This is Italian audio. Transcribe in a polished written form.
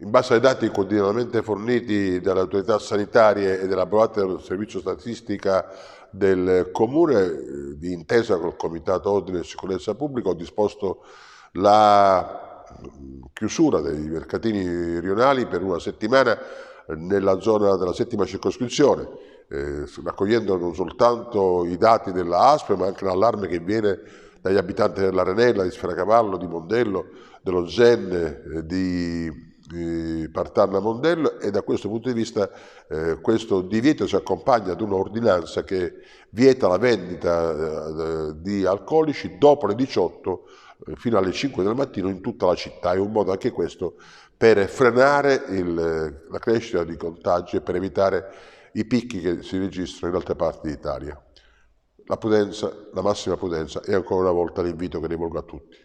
In base ai dati quotidianamente forniti dalle autorità sanitarie ed elaborati dal Servizio Statistica del Comune, di intesa col Comitato Ordine e Sicurezza Pubblica, ho disposto la chiusura dei mercatini rionali per una settimana nella zona della settima circoscrizione, raccogliendo non soltanto i dati della ASP, ma anche l'allarme che viene dagli abitanti dell'Arenella, di Sferacavallo, di Mondello, dello Zen, di Partarna Mondello, e da questo punto di vista questo divieto si accompagna ad un'ordinanza che vieta la vendita di alcolici dopo le 18 fino alle 5 del mattino in tutta la città. È un modo anche questo per frenare la crescita di contagi e per evitare i picchi che si registrano in altre parti d'Italia. La prudenza, la massima prudenza, e ancora una volta l'invito che rivolgo a tutti.